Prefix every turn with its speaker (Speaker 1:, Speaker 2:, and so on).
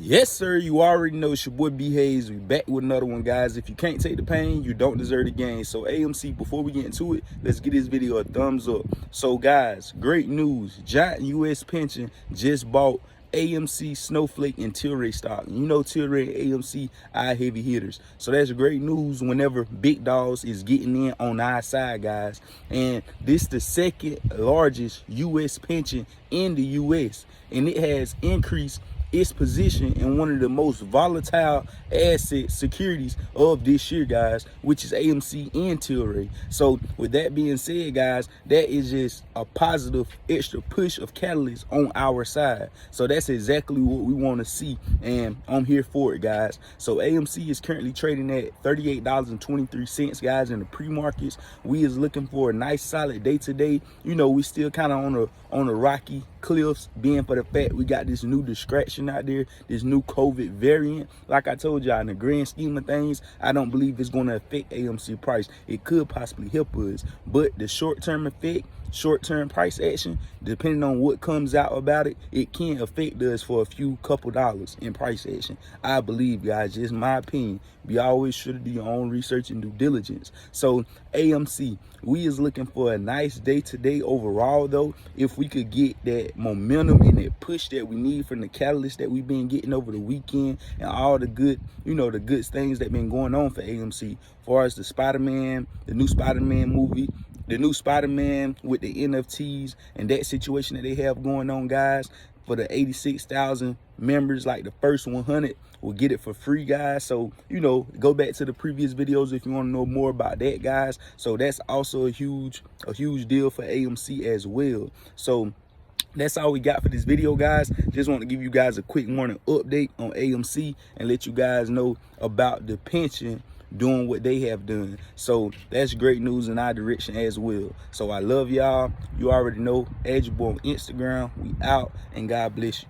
Speaker 1: Yes, sir. You already know it's your boy B Hayes. We back with another one, guys. If you can't take the pain, you don't deserve the gain. So AMC, before we get into it, let's give this video a thumbs up. So guys, great news. Giant US Pension just bought AMC, Snowflake, and Tilray stock. You know Tilray and AMC are heavy hitters. So that's great news whenever big dogs is getting in on our side, guys. And this the second largest US pension in the US. And it has increased its position in one of the most volatile asset securities of this year, guys, which is AMC and Tilray. So with that being said, guys, that is just a positive extra push of catalyst on our side. So that's exactly what we want to see, and I'm here for it, guys. So AMC is currently trading at $38.23, guys, in the pre-markets. We is looking for a nice solid day today. You know, we still kind of on a rocky cliffs, being for the fact we got this new distraction out there, this new COVID variant. Like I told y'all, in the grand scheme of things, I don't believe it's going to affect AMC price. It could possibly help us, but the short-term effect, short-term price action, depending on what comes out about it, it can affect us for a few couple dollars in price action. I believe, guys, just my opinion. Be always sure to do your own research and due diligence. So AMC, we is looking for a nice day today overall, though. If we could get that momentum and that push that we need from the catalyst that we've been getting over the weekend and all the good, you know, the good things that been going on for AMC, as far as the Spider-Man, the new Spider-Man movie, the new Spider-Man with the NFTs and that situation that they have going on, guys. For the 86,000 members, like the first 100 will get it for free, guys. So, you know, go back to the previous videos if you want to know more about that, guys. So that's also a huge deal for AMC as well. So that's all we got for this video, guys. Just want to give you guys a quick morning update on AMC and let you guys know about the pension doing what they have done. So that's great news in our direction as well. So I love y'all. You already know. Add your boy on Instagram. We out, and God bless you.